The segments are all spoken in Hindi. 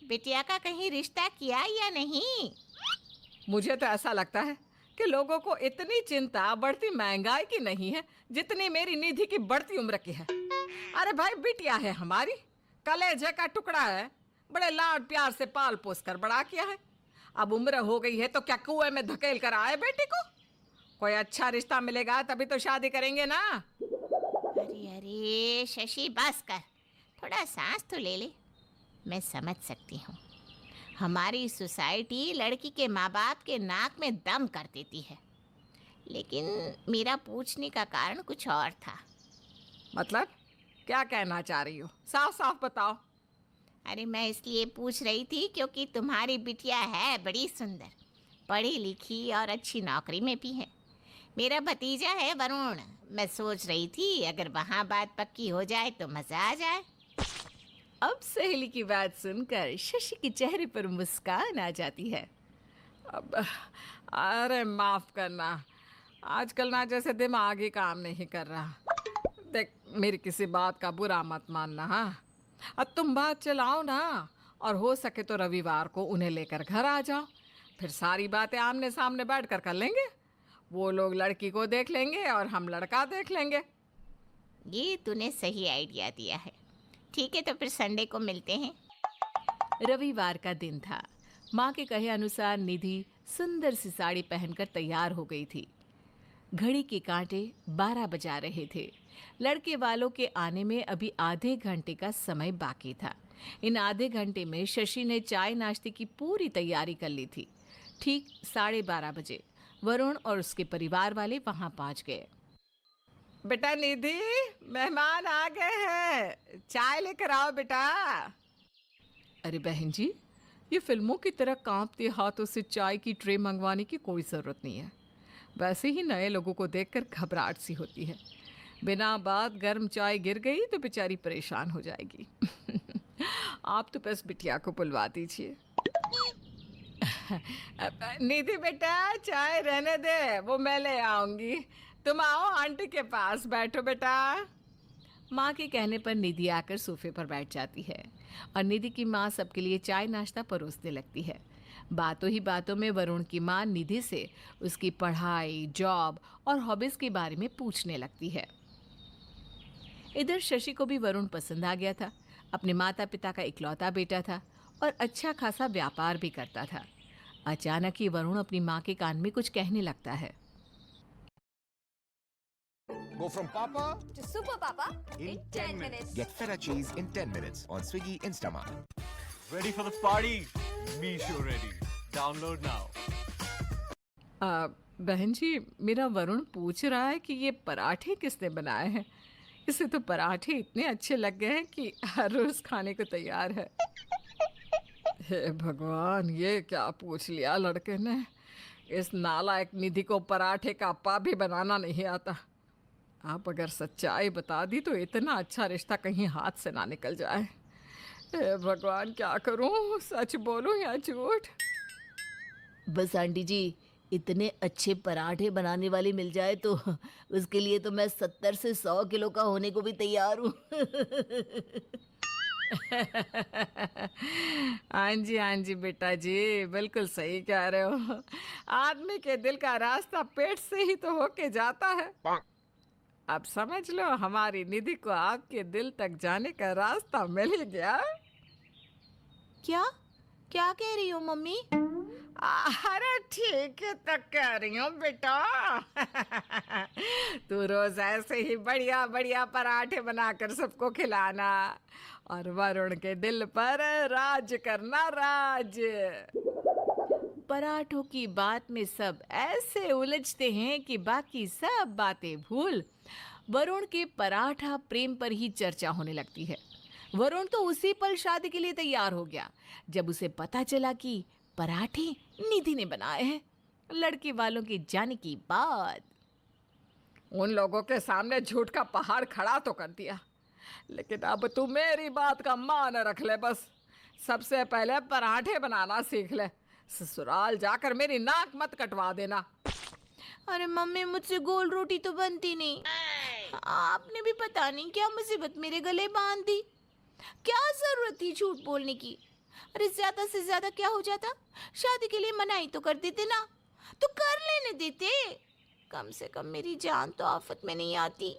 बिटिया का कहीं रिश्ता किया या नहीं? मुझे तो ऐसा लगता है कि लोगों को इतनी चिंता बढ़ती महंगाई की नहीं है जितनी मेरी निधि की बढ़ती उम्र की है। अरे भाई, बिटिया है हमारी, कलेजे का टुकड़ा है। बड़े लाड प्यार से पाल पोस कर बड़ा किया है। अब उम्र हो गई है तो क्या कुएं में धकेल कर आए बेटी को? कोई अच्छा रिश्ता मिलेगा तभी तो शादी करेंगे ना। अरे अरे शशि, बस कर। थोड़ा सांस तो ले ले। मैं समझ सकती हूँ। हमारी सोसाइटी लड़की के माँ बाप के नाक में दम कर देती है। लेकिन मेरा पूछने का कारण कुछ और था। मतलब क्या कहना चाह रही हो? साफ साफ बताओ। अरे मैं इसलिए पूछ रही थी क्योंकि तुम्हारी बिटिया है बड़ी सुंदर, पढ़ी लिखी और अच्छी नौकरी में भी है। मेरा भतीजा है वरुण। मैं सोच रही थी अगर वहाँ बात पक्की हो जाए तो मज़ा आ जाए। अब सहेली की बात सुनकर शशि के चेहरे पर मुस्कान आ जाती है। अब अरे माफ करना, आजकल ना जैसे दिमाग ही काम नहीं कर रहा। देख, मेरी किसी बात का बुरा मत मानना। हाँ, अब तुम बात चलाओ ना, और हो सके तो रविवार को उन्हें लेकर घर आ जाओ। फिर सारी बातें आमने सामने बैठ कर लेंगे। वो लोग लड़की को देख लेंगे और हम लड़का देख लेंगे। ये तूने सही आइडिया दिया है। ठीक है, तो फिर संडे को मिलते हैं। रविवार का दिन था। माँ के कहे अनुसार निधि सुंदर सी साड़ी पहनकर तैयार हो गई थी। घड़ी के कांटे 12 बजा रहे थे। लड़के वालों के आने में अभी आधे घंटे का समय बाकी था। इन आधे घंटे में शशि ने चाय नाश्ते की पूरी तैयारी कर ली थी। ठीक 12:30 बजे वरुण और उसके परिवार वाले वहां पहुंच गए। बेटा निधि, मेहमान आ गए हैं, चाय लेकर आओ बेटा। अरे बहन जी, ये फिल्मों की तरह कांपते हाथों से चाय की ट्रे मंगवाने की कोई ज़रूरत नहीं है। वैसे ही नए लोगों को देखकर घबराहट सी होती है। बिना बात गर्म चाय गिर गई तो बेचारी परेशान हो जाएगी। आप तो बस बिटिया को बुलवा दीजिए। निधि बेटा, चाय रहने दे, वो मैं ले आऊंगी। तुम आओ, आंटी के पास बैठो बेटा। माँ के कहने पर निधि आकर सोफे पर बैठ जाती है और निधि की माँ सबके लिए चाय नाश्ता परोसने लगती है। बातों ही बातों में वरुण की माँ निधि से उसकी पढ़ाई, जॉब और हॉबीज के बारे में पूछने लगती है। इधर शशि को भी वरुण पसंद आ गया था। अपने माता पिता का इकलौता बेटा था और अच्छा खासा व्यापार भी करता था। अचानक ही वरुण अपनी माँ के कान में कुछ कहने लगता है। Go from Papa To Super Papa in 10 minutes. Get feta cheese in 10 minutes on Swiggy Instamart. Ready for the party? Me show ready. Download now. बहन जी, मेरा वरुण पूछ रहा है कि ये पराठे किसने बनाए हैं। इसे तो पराठे इतने अच्छे लग गए हैं कि हर रोज खाने को तैयार है। हे भगवान, ये क्या पूछ लिया लड़के ने। इस नालायक निधि को पराठे का पा भी बनाना नहीं आता। आप अगर सच्चाई बता दी तो इतना अच्छा रिश्ता कहीं हाथ से ना निकल जाए। हे भगवान, क्या करूं, सच बोलूं या झूठ? बस आंटी जी, इतने अच्छे पराठे बनाने वाली मिल जाए तो उसके लिए तो मैं 70 से 100 किलो का होने को भी तैयार हूँ। हाँ जी बेटा जी, बिल्कुल सही कह रहे हो। आदमी के दिल का रास्ता पेट से ही तो होके जाता है। अब समझ लो, हमारी निधि को आपके दिल तक जाने का रास्ता मिल ही गया। क्या क्या कह रही हो मम्मी? अरे ठीक है तो कह रही हूँ बेटा। तू रोज ऐसे ही बढ़िया बढ़िया पराठे बनाकर सबको खिलाना और वरुण के दिल पर राज करना, राज। पराठों की बात में सब ऐसे उलझते हैं कि बाकी सब बातें भूल वरुण के पराठा प्रेम पर ही चर्चा होने लगती है। वरुण तो उसी पल शादी के लिए तैयार हो गया जब उसे पता चला कि पराठे निधि ने बनाए हैं। लड़के वालों के जाने की बात उन लोगों के सामने झूठ का पहाड़ खड़ा तो कर दिया, लेकिन अब तू मेरी बात का मान रख ले। बस सबसे पहले पराठे बनाना सीख ले। ससुराल जाकर मेरी नाक मत कटवा देना। अरे मम्मी, मुझसे गोल रोटी तो बनती नहीं। आपने भी पता नहीं क्या मुसीबत मेरे गले बांध दी। क्या जरूरत थी झूठ बोलने की? अरे ज्यादा से ज्यादा क्या हो जाता? शादी के लिए मनाई तो कर देते ना, तो कर लेने देते। कम से कम मेरी जान तो आफत में नहीं आती।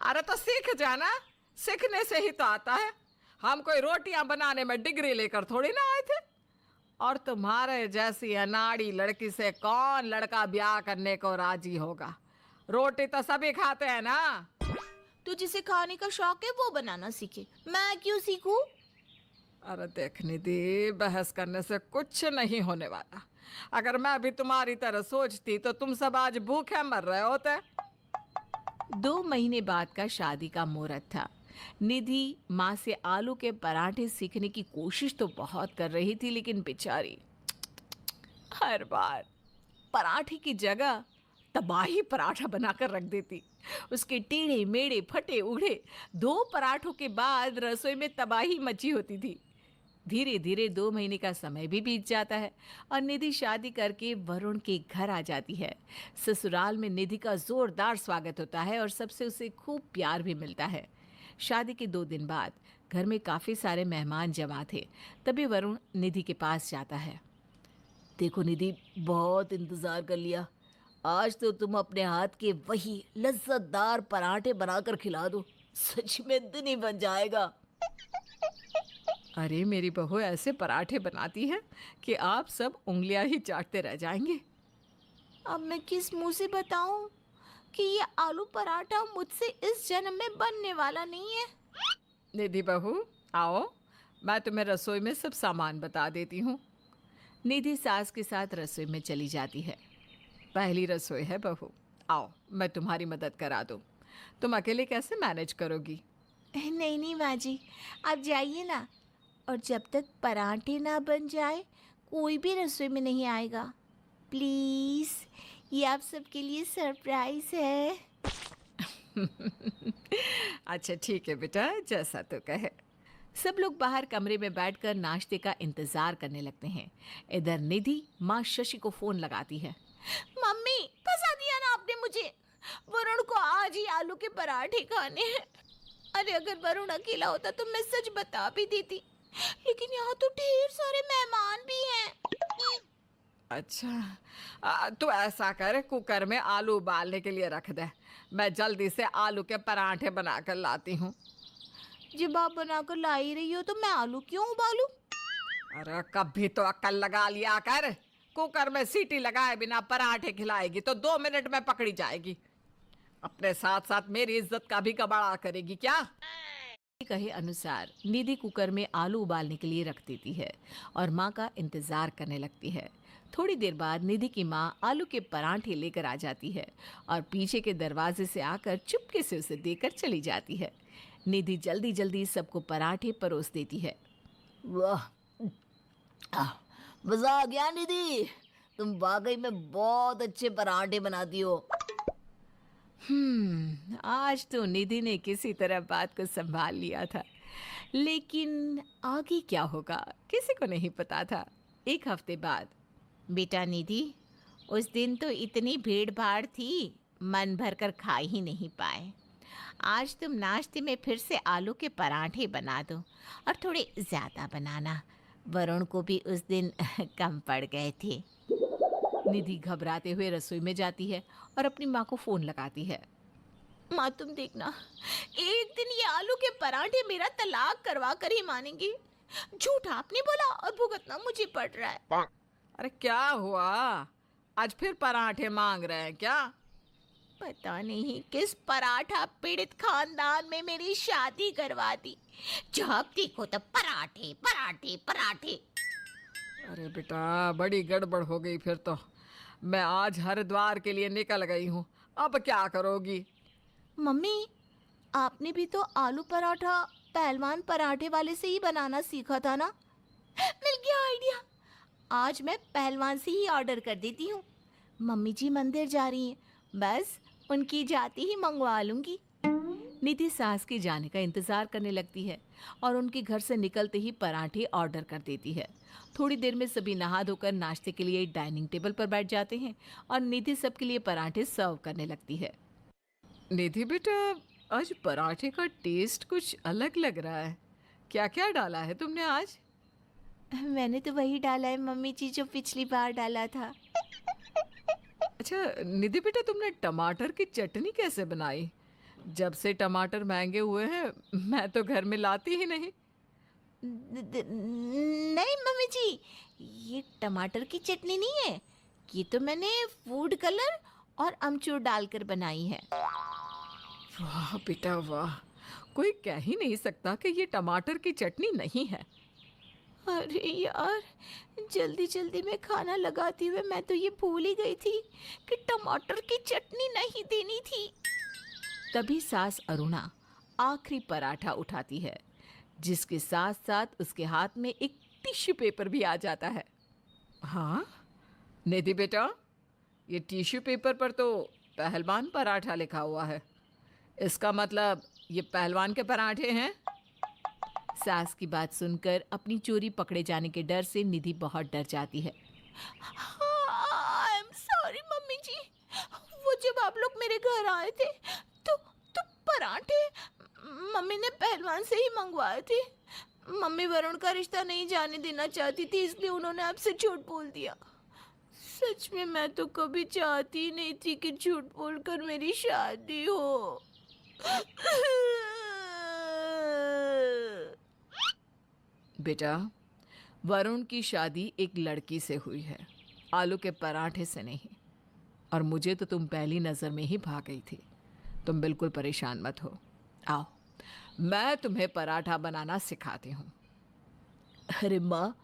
अरे तो सीख जाना, सीखने से ही तो आता है। हम कोई रोटियां बनाने में डिग्री लेकर थोड़ी ना आए थे। और तुम्हारे जैसी अनाड़ी लड़की से कौन लड़का ब्याह करने को राजी होगा? रोटी तो सभी खाते हैं ना। तो जिसे खाने का शौक है वो बनाना सीखे, मैं क्यों सीखूं? अरे देखने दे, बहस करने से कुछ नहीं होने वाला। अगर मैं भी तुम्हारी तरह सोचती तो तुम सब आज भूखे मर रहे होते। 2 महीने बाद का शादी का मुहूर्त था। निधि माँ से आलू के पराठे सीखने की कोशिश तो बहुत कर रही थी, लेकिन बेचारी हर बार पराठे की जगह तबाही पराठा बनाकर रख देती। उसके टेढ़े मेढ़े फटे उड़े 2 पराठों के बाद रसोई में तबाही मची होती थी। धीरे धीरे 2 महीने का समय भी बीत जाता है और निधि शादी करके वरुण के घर आ जाती है। ससुराल में निधि का जोरदार स्वागत होता है और सबसे उसे खूब प्यार भी मिलता है। शादी के 2 दिन बाद घर में काफ़ी सारे मेहमान जमा थे। तभी वरुण निधि के पास जाता है। देखो निधि, बहुत इंतजार कर लिया। आज तो तुम अपने हाथ के वही लज्जतदार पराठे बनाकर खिला दो, सच में दिन ही बन जाएगा। अरे मेरी बहू ऐसे पराठे बनाती है कि आप सब उंगलियां ही चाटते रह जाएंगे। अब मैं किस मुंह से बताऊं कि ये आलू पराठा मुझसे इस जन्म में बनने वाला नहीं है। निधि बहू आओ, मैं तुम्हें रसोई में सब सामान बता देती हूँ। निधि सास के साथ रसोई में चली जाती है। पहली रसोई है बहू, आओ मैं तुम्हारी मदद करा दूँ। तुम अकेले कैसे मैनेज करोगी? नहीं नहीं माँ जी, आप जाइए ना, और जब तक पराठे ना बन जाए कोई भी रसोई में नहीं आएगा। प्लीज़, ये आप सबके लिए सरप्राइज है। अच्छा ठीक है बेटा, जैसा तू कहे। सब लोग बाहर कमरे में बैठकर नाश्ते का इंतजार करने लगते हैं। इधर निधि माँ शशि को फोन लगाती है। मम्मी, फंसा दिया ना आपने मुझे। वरुण को आज ही आलू के पराठे खाने हैं। अरे अगर वरुण अकेला होता तो मैं सच बता भी देती, लेकिन यहाँ तो ढेर सारे मेहमान भी हैं। अच्छा तू ऐसा कर, कुकर में आलू उबालने के लिए रख दे। मैं जल्दी से आलू के पराठे बनाकर लाती हूँ। जब आप बनाकर ला ही रही हो तो मैं आलू क्यों उबालूं? अरे कभी तो अक्ल लगा लिया कर। कुकर में सीटी लगाए बिना पराठे खिलाएगी तो 2 मिनट में पकड़ी जाएगी। अपने साथ साथ मेरी इज्जत का भी कबाड़ा करेगी क्या? कहे अनुसार निधि कुकर में आलू उबालने के लिए रख देती है और माँ का इंतजार करने लगती है। थोड़ी देर बाद निधि की माँ आलू के पराठे लेकर आ जाती है और पीछे के दरवाजे से आकर चुपके से उसे देकर चली जाती है। निधि जल्दी जल्दी सबको पराठे परोस देती है। वाह, मजा आ गया निधि, तुम वाकई में बहुत अच्छे पराठे बनाती हो। आज तो निधि ने किसी तरह बात को संभाल लिया था, लेकिन आगे क्या होगा किसी को नहीं पता था। 1 हफ्ते बाद, बेटा निधि, उस दिन तो इतनी भीड़ भाड़ थी, मन भर कर खा ही नहीं पाए। आज तुम नाश्ते में फिर से आलू के पराठे बना दो और थोड़े ज़्यादा बनाना। वरुण को भी उस दिन कम पड़ गए थे। निधि घबराते हुए रसोई में जाती है और अपनी माँ को फोन लगाती है। माँ तुम देखना, एक दिन ये आलू के पराठे मेरा तलाक करवा कर ही मानेंगी। झूठ आपने बोला और भुगतना मुझे पड़ रहा है। अरे क्या हुआ, आज फिर पराठे मांग रहे हैं क्या? पता नहीं किस पराठा पीड़ित खानदान में मेरी शादी करवा दी। जब देखो तब पराठे पराठे पराठे। अरे बेटा, बड़ी गड़बड़ हो गई फिर तो। मैं आज हरिद्वार के लिए निकल गई हूँ, अब क्या करोगी? मम्मी, आपने भी तो आलू पराठा पहलवान पराठे वाले से ही बनाना सीखा था ना? मिल गया आइडिया। आज मैं पहलवान से ही ऑर्डर कर देती हूँ। मम्मी जी मंदिर जा रही हैं, बस उनकी जाती ही मंगवा लूंगी। निधि सास के जाने का इंतजार करने लगती है और उनके घर से निकलते ही पराठे ऑर्डर कर देती है। थोड़ी देर में सभी नहा धोकर नाश्ते के लिए डाइनिंग टेबल पर बैठ जाते हैं और निधि सबके लिए पराठे सर्व करने लगती है। निधि बेटा, आज पराठे का टेस्ट कुछ अलग लग रहा है। क्या क्या डाला है तुमने आज? मैंने तो वही डाला है मम्मी जी जो पिछली बार डाला था। अच्छा निधि बेटा, तुमने टमाटर की चटनी कैसे बनाई? जब से टमाटर महंगे हुए हैं मैं तो घर में लाती ही नहीं। नहीं मम्मी जी, ये टमाटर की चटनी नहीं है, ये तो मैंने फूड कलर और अमचूर डालकर बनाई है। वाह बेटा वाह, कोई कह ही नहीं सकता कि ये टमाटर की चटनी नहीं है। अरे यार, जल्दी जल्दी में खाना लगाते हुए मैं तो ये भूल ही गई थी कि टमाटर की चटनी नहीं देनी थी। तभी सास अरुणा आखिरी पराठा उठाती है, जिसके साथ साथ उसके हाथ में एक टिश्यू पेपर भी आ जाता है। हाँ निधि बेटा, ये टिश्यू पेपर पर तो पहलवान पराठा लिखा हुआ है। इसका मतलब ये पहलवान के पराठे हैं? सास की बात सुनकर अपनी चोरी पकड़े जाने के डर से निधि बहुत डर जाती है। आई एम सॉरी मम्मी जी, वो जब आप लोग मेरे घर आए थे तो पराठे मम्मी ने पहलवान से ही मंगवाए थे। मम्मी वरुण का रिश्ता नहीं जाने देना चाहती थी, इसलिए उन्होंने आपसे झूठ बोल दिया। सच में मैं तो कभी चाहती ही नहीं थी कि झूठ बोलकर मेरी शादी हो। बेटा, वरुण की शादी एक लड़की से हुई है, आलू के पराठे से नहीं। और मुझे तो तुम पहली नज़र में ही भाग गई थी। तुम बिल्कुल परेशान मत हो। आओ, मैं तुम्हें पराठा बनाना सिखाती हूँ। अरे माँ,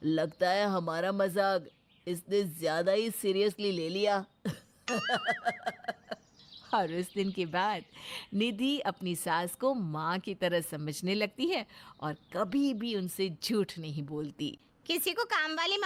लगता है हमारा मजाक इसने ज्यादा ही सीरियसली ले लिया। और उस दिन के बाद निधि अपनी सास को माँ की तरह समझने लगती है और कभी भी उनसे झूठ नहीं बोलती। किसी को काम वाली